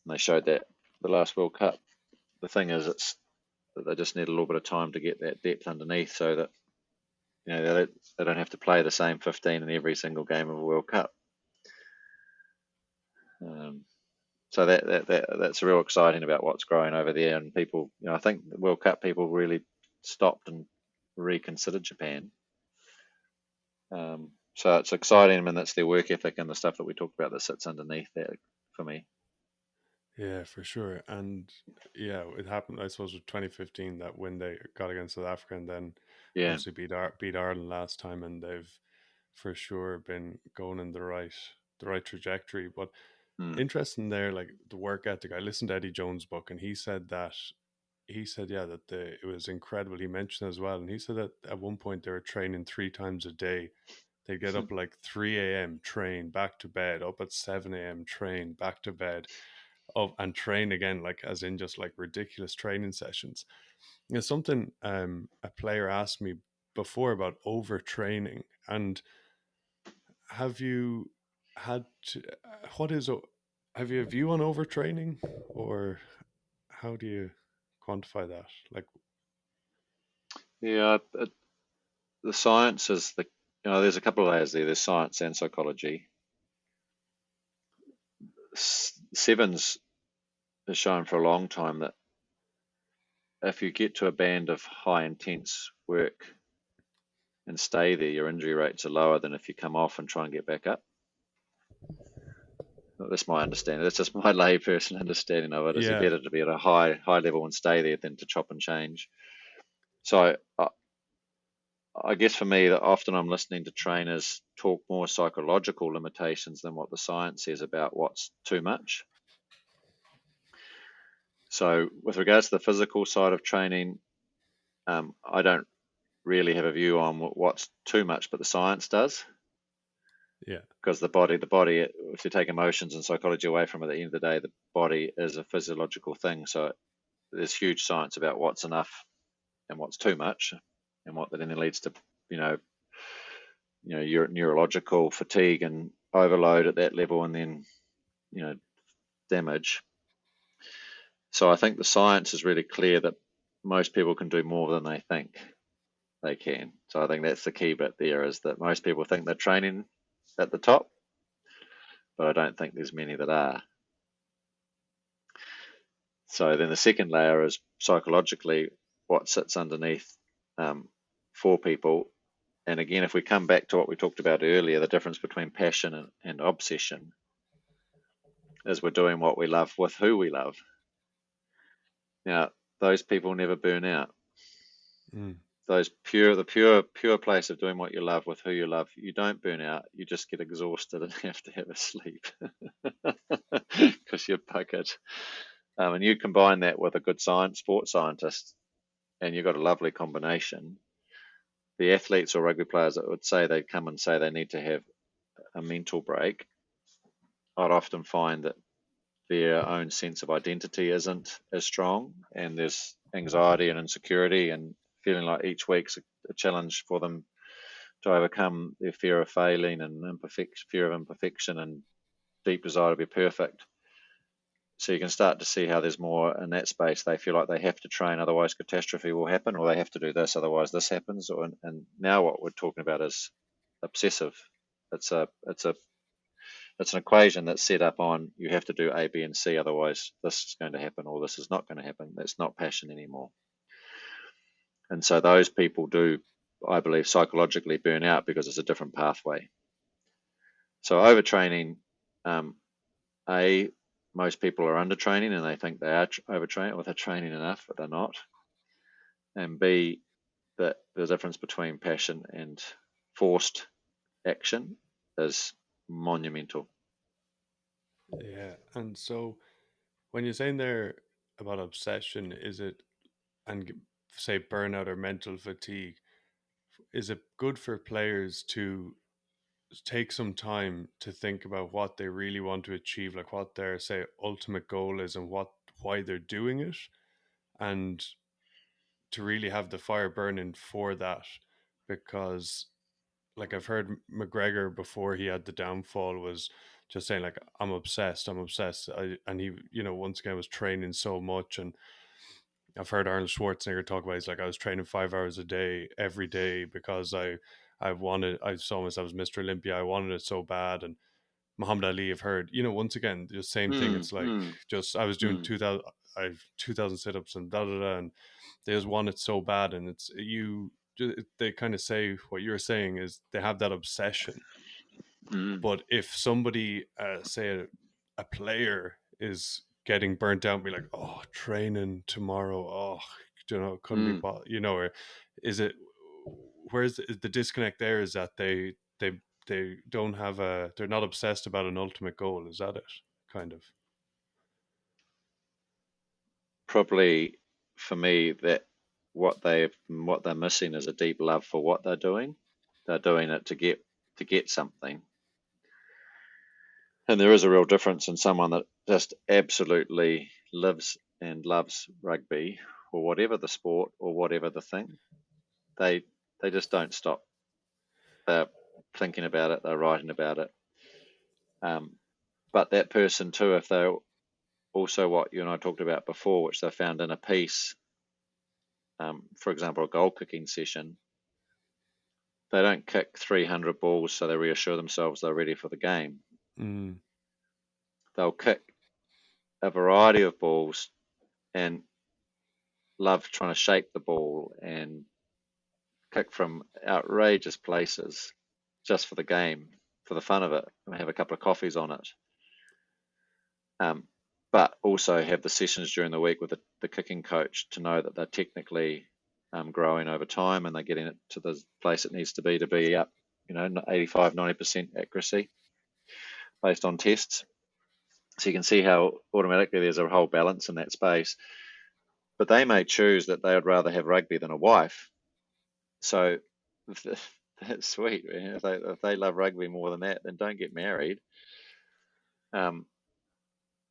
and they showed that the last World Cup. The thing is, it's that they just need a little bit of time to get that depth underneath, so that they don't have to play the same 15 in every single game of a World Cup. So that's real exciting about what's growing over there, and people, I think the World Cup people really stopped and reconsidered Japan. So it's exciting, and that's their work ethic and the stuff that we talked about that sits underneath that for me.
Yeah, for sure. And yeah, it happened, I suppose, with 2015, that when they got against South Africa, and then
Yeah.
obviously beat Ireland last time, and they've for sure been going in the right trajectory. But
Mm.
interesting there, like the work ethic. I listened to Eddie Jones' book, and yeah, that it was incredible. He mentioned as well, and he said that at one point they were training 3 times a day. They get up like 3 a.m., train, back to bed, up at 7 a.m., train, back to bed, up and train again, like as in just like ridiculous training sessions. It's something a player asked me before about overtraining. And have you had to, what is, have you a view on overtraining, or how do you quantify that? Like,
Yeah, the science is there's a couple of layers there. There's science and psychology. Sevens has shown for a long time that if you get to a band of high intense work and stay there, your injury rates are lower than if you come off and try and get back up. That's my understanding. That's just my layperson understanding of it. Is it
yeah,
better to be at a high level and stay there than to chop and change? So I guess for me, that often I'm listening to trainers talk more psychological limitations than what the science says about what's too much. So with regards to the physical side of training, I don't really have a view on what's too much, but the science does.
yeah,
Because the body, if you take emotions and psychology away from it, at the end of the day, the body is a physiological thing. So there's huge science about what's enough and what's too much, and what that then leads to, your neurological fatigue and overload at that level, and then, damage. So I think the science is really clear that most people can do more than they think they can. So I think that's the key bit there, is that most people think they're training at the top, but I don't think there's many that are. So then the second layer is psychologically what sits underneath for people. And again, if we come back to what we talked about earlier, the difference between passion and obsession is we're doing what we love with who we love. Now, those people never burn out.
mm,
The pure place of doing what you love with who you love, you don't burn out. You just get exhausted and have to have a sleep because you're buggered. And you combine that with a good sports scientist, and you've got a lovely combination. The athletes or rugby players that would say they come and say they need to have a mental break, I'd often find that their own sense of identity isn't as strong, and there's anxiety and insecurity and feeling like each week's a challenge for them to overcome their fear of failing and fear of imperfection and deep desire to be perfect. So you can start to see how there's more in that space. They feel like they have to train, otherwise catastrophe will happen, or they have to do this, otherwise this happens. And now what we're talking about is obsessive. It's a It's an equation that's set up on you have to do A, B, and C, otherwise this is going to happen or this is not going to happen. That's not passion anymore. And so those people do, I believe, psychologically burn out because it's a different pathway. So overtraining, um, A, most people are undertraining and they think they are overtraining or they're training enough, but they're not. And B, that the difference between passion and forced action is monumental.
Yeah. And so when you're saying there about obsession, is it, and say burnout or mental fatigue, is it good for players to take some time to think about what they really want to achieve, like what their say ultimate goal is and what why they're doing it, and to really have the fire burning for that? Because like I've heard McGregor before he had the downfall was just saying like I'm obsessed. And he once again was training so much. And I've heard Arnold Schwarzenegger talk about, he's like, I was training 5 hours a day every day because I saw myself as Mr. Olympia. I wanted it so bad. And Muhammad Ali, I've heard, once again, the same thing.
Mm,
It's like,
mm,
just I was doing
mm,
2,000 sit-ups and da da da, and they just want it so bad. And they kind of say what you're saying is they have that obsession.
mm,
But if somebody, say a player is getting burnt out and be like, oh, training tomorrow, oh, couldn't be,
mm.
or is it, where's the disconnect there is that they don't have they're not obsessed about an ultimate goal. Is that it? Kind of.
Probably for me that what they're missing is a deep love for what they're doing. They're doing it to get something. And there is a real difference in someone that just absolutely lives and loves rugby or whatever the sport or whatever the thing. They they just don't stop. They're thinking about it, they're writing about it. Um, but that person too, if they're also what you and I talked about before, which they found in a piece, for example, a goal kicking session, they don't kick 300 balls so they reassure themselves they're ready for the game.
Mm.
They'll kick a variety of balls and love trying to shape the ball and kick from outrageous places just for the game, for the fun of it, and have a couple of coffees on it. Um, but also have the sessions during the week with the kicking coach to know that they're technically growing over time and they're getting it to the place it needs to be up, 85, 90% accuracy based on tests. So you can see how automatically there's a whole balance in that space. But they may choose that they would rather have rugby than a wife. So that's sweet. Man. If they love rugby more than that, then don't get married. Um,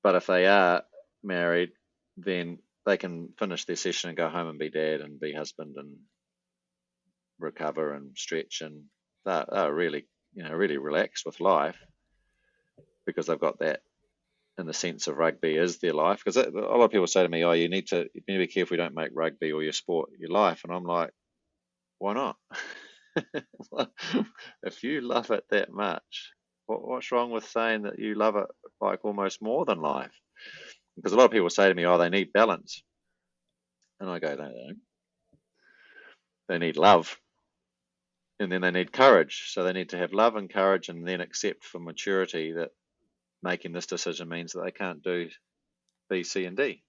but if they are married, then they can finish their session and go home and be dad and be husband and recover and stretch, and they're really, really relaxed with life because they've got that in the sense of rugby is their life. Because a lot of people say to me, "Oh, you need to be careful you don't make rugby or your sport your life," and I'm like, "Why not? If you love it that much, what's wrong with saying that you love it like almost more than life?" Because a lot of people say to me, "Oh, they need balance," and I go, "No, they need love, and then they need courage. So they need to have love and courage, and then accept for maturity that making this decision means that they can't do B, C, and D."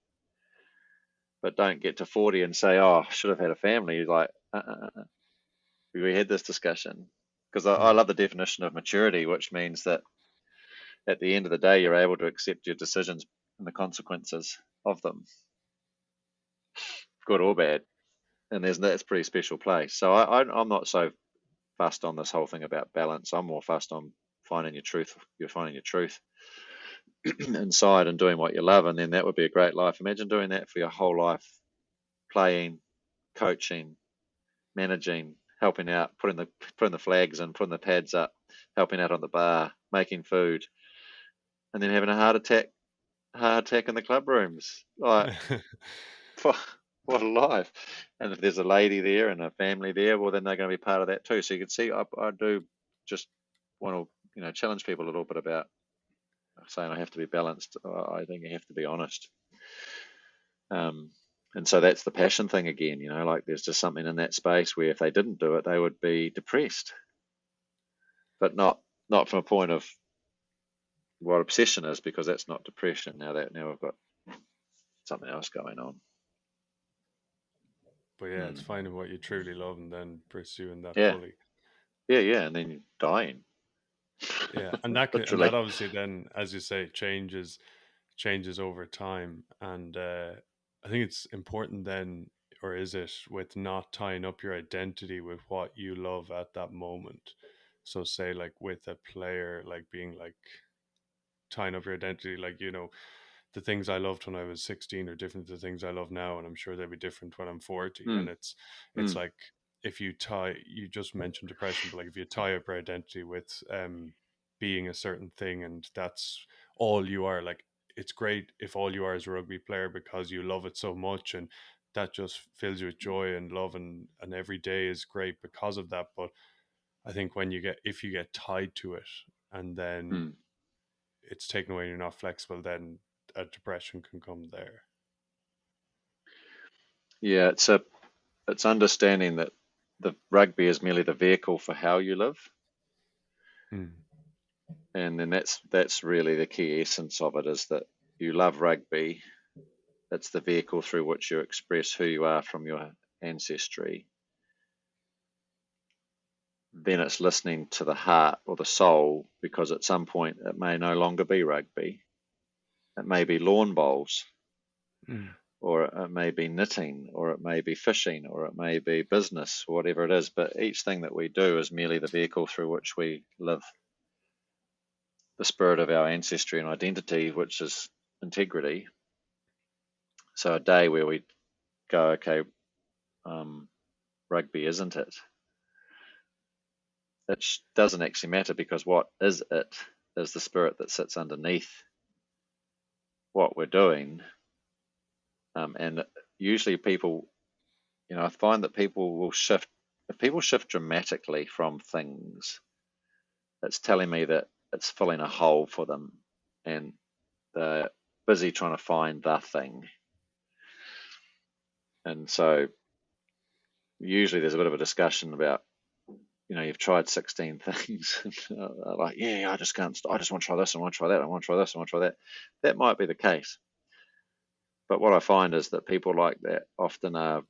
But don't get to 40 and say, "Oh, I should have had a family." You're like, we had this discussion. Because I
Mm.
love the definition of maturity, which means that at the end of the day, you're able to accept your decisions and the consequences of them, good or bad. And that's a pretty special place. So I'm not so fussed on this whole thing about balance. I'm more fussed on finding your truth. You're finding your truth inside and doing what you love, and then that would be a great life. Imagine doing that for your whole life, playing, coaching, managing, helping out, putting the flags in, putting the pads up, helping out on the bar, making food, and then having a heart attack in the club rooms. Like, what a life! And if there's a lady there and a family there, well, then they're going to be part of that too. So you can see, I do just want to challenge people a little bit about saying I have to be balanced. I think you have to be honest. And so that's the passion thing again, like there's just something in that space where if they didn't do it, they would be depressed, but not from a point of what obsession is, because that's not depression. Now we've got something else going on.
But yeah, it's
Hmm.
finding what you truly love and then pursuing that
Yeah,
fully.
yeah, and then dying,
Yeah, and that can, and
literally.
that obviously then, as you say, changes over time. And I think it's important then, or is it, with not tying up your identity with what you love at that moment. So say like with a player, like being like tying up your identity, like the things I loved when I was 16 are different to the things I love now, and I'm sure they'll be different when I'm 40.
Hmm.
And it's
Hmm.
like, if you just mentioned depression, but like if you tie up your identity with being a certain thing, and that's all you are, like it's great if all you are is a rugby player because you love it so much, and that just fills you with joy and love, and every day is great because of that. But I think if you get tied to it, and then
Hmm.
it's taken away and you're not flexible, then a depression can come there.
Yeah, it's understanding that the rugby is merely the vehicle for how you live,
Mm.
and then that's really the key essence of it, is that you love rugby. It's the vehicle through which you express who you are from your ancestry. Then it's listening to the heart or the soul, because at some point it may no longer be rugby. It may be lawn bowls,
Mm.
or it may be knitting, or it may be fishing, or it may be business, whatever it is. But each thing that we do is merely the vehicle through which we live the spirit of our ancestry and identity, which is integrity. So a day where we go, okay, um, rugby isn't it? It doesn't actually matter, because what is it is the spirit that sits underneath what we're doing. And usually people, I find that people will shift. If people shift dramatically from things, it's telling me that it's filling a hole for them, and they're busy trying to find the thing. And so usually there's a bit of a discussion about, you've tried 16 things. Like, yeah, I just can't. I just want to try this. I want to try that. I want to try this. I want to try that. That might be the case. But what I find is that people like that often are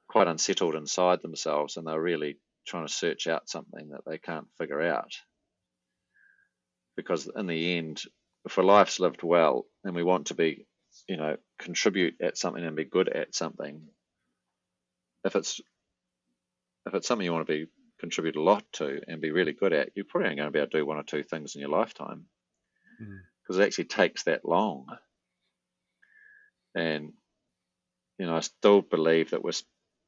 quite unsettled inside themselves, and they're really trying to search out something that they can't figure out. Because in the end, if a life's lived well and we want to be, contribute at something and be good at something, if it's something you want to be contribute a lot to and be really good at, you're probably only going to be able to do one or two things in your lifetime,
Mm.
because it actually takes that long. And I still believe that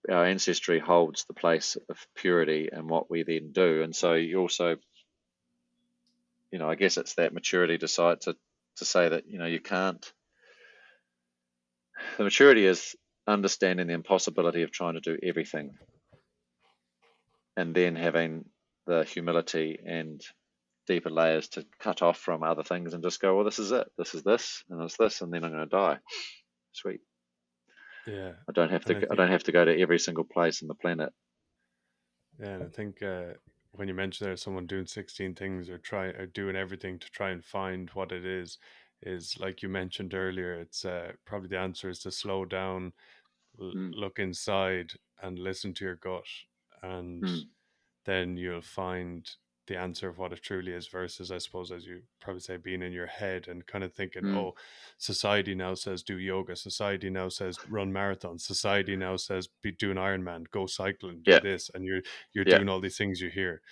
our ancestry holds the place of purity in what we then do. And so you also, I guess it's that maturity decide to say that, you can't. The maturity is understanding the impossibility of trying to do everything, and then having the humility and deeper layers to cut off from other things and just go, well, this is it. This is this, and it's this, and then I'm going to die. Sweet.
Yeah,
I don't have
and
to.
I
I
think
don't have to go to every single place on the planet.
yeah, and I think when you mentioned there's someone doing 16 things or doing everything to try and find what it is like you mentioned earlier. It's probably the answer is to slow down,
Mm,
look inside, and listen to your gut, and
mm,
then you'll find the answer of what it truly is, versus, I suppose, as you probably say, being in your head and kind of thinking,
mm.
oh, society now says do yoga, society now says run marathons, society now says do an Ironman, go cycling, do
Yeah,
this, and you're
yeah.
doing all these things you hear.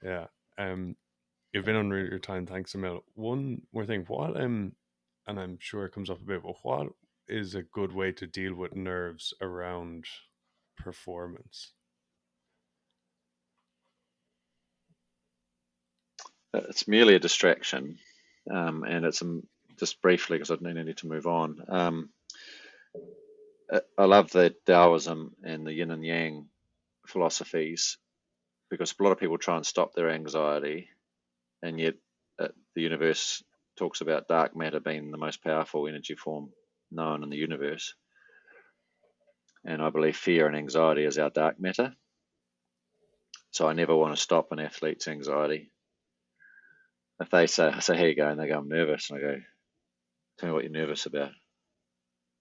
Yeah. You've been on your time. Thanks, Emil. One more thing. What and I'm sure it comes up a bit, but what is a good way to deal with nerves around performance?
It's merely a distraction, and it's just briefly, because I need to move on. I love the Taoism and the Yin and Yang philosophies, because a lot of people try and stop their anxiety, and yet the universe. talks about dark matter being the most powerful energy form known in the universe. And I believe fear and anxiety is our dark matter. So I never want to stop an athlete's anxiety. If they say, I say, how you going? They go, I'm nervous. And I go, tell me what you're nervous about.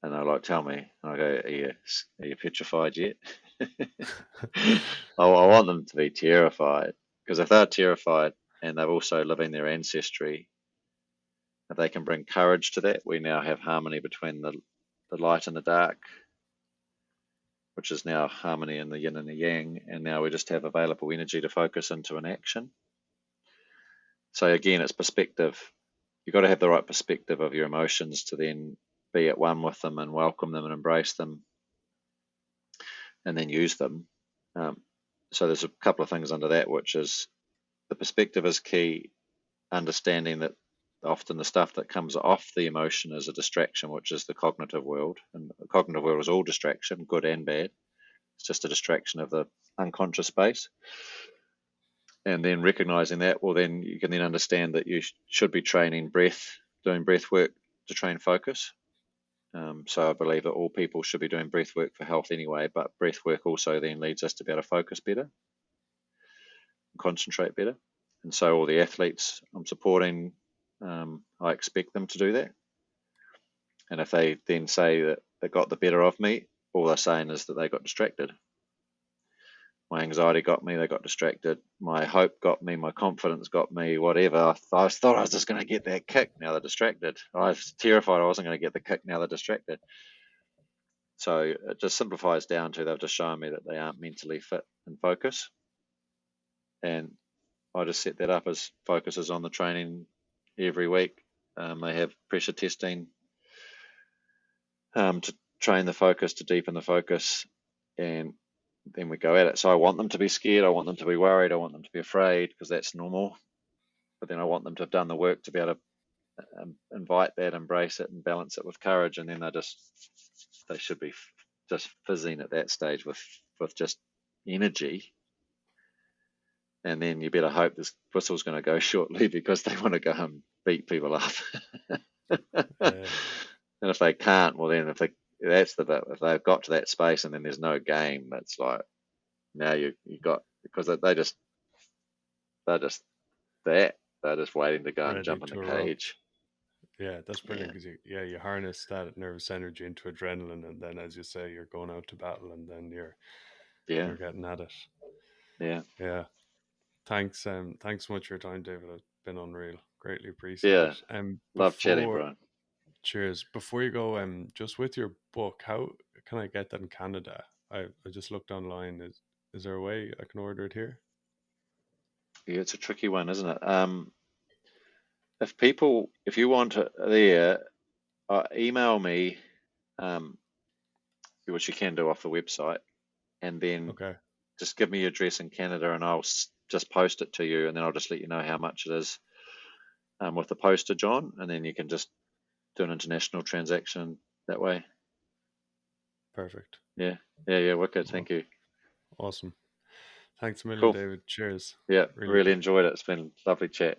And they're like, tell me. And I go, are you petrified yet? I want them to be terrified. Because if they're terrified and they're also living their ancestry, if they can bring courage to that, we now have harmony between the light and the dark, which is now harmony in the yin and the yang. And now we just have available energy to focus into an action. So again, it's perspective. You've got to have the right perspective of your emotions to then be at one with them and welcome them and embrace them and then use them. So there's a couple of things under that, which is the perspective is key, understanding that often the stuff that comes off the emotion is a distraction, which is the cognitive world. And the cognitive world is all distraction, good and bad. It's just a distraction of the unconscious space. And then recognizing that, well, then you can then understand that you should be training breath, doing breath work to train focus. So I believe that all people should be doing breath work for health anyway, but breath work also then leads us to be able to focus better, concentrate better. And so all the athletes I'm supporting, I expect them to do that. And if they then say that they got the better of me, all they're saying is that they got distracted. My anxiety got me, they got distracted. My hope got me, my confidence got me, whatever. I thought I was just going to get that kick, now they're distracted. I was terrified I wasn't going to get the kick, now they're distracted. So it just simplifies down to they've just shown me that they aren't mentally fit and focus. And I just set that up as focuses on the training every week. They have pressure testing to train the focus, to deepen the focus, and then we go at it. So I want them to be scared, I want them to be worried, I want them to be afraid, because that's normal. But then I want them to have done the work to be able to invite that, embrace it, and balance it with courage. And then they should be just fizzing at that stage with just energy. And then you better hope this whistle's going to go shortly, because they want to go and beat people up.
Yeah.
And if they can't, well, then that's the bit. If they've got to that space and then there's no game, that's like now you got, because they're just that they're just waiting to go and
Ready
jump in the
to erupt.
cage.
Yeah, that's
Yeah,
brilliant because you harness that nervous energy into adrenaline, and then, as you say, you're going out to battle, and then
yeah,
you're getting at it.
yeah,
Yeah. Thanks so much for your time, David. It's been unreal. Greatly appreciate
yeah.
it.
Love chatting, Brian.
Cheers. Before you go, just with your book, how can I get that in Canada? I just looked online. Is there a way I can order it here?
Yeah, it's a tricky one, isn't it? If you want it there, email me, um, which you can do off the website, and then
Okay,
just give me your address in Canada, and I'll just post it to you, and then I'll just let you know how much it is, with the postage on, and then you can just do an international transaction that way.
perfect.
Yeah, yeah, wicked.
Aw-
Thank you.
Awesome. Thanks a million,
Cool.
David. Cheers.
Yeah,
Really
really enjoyed it. It's been a lovely chat.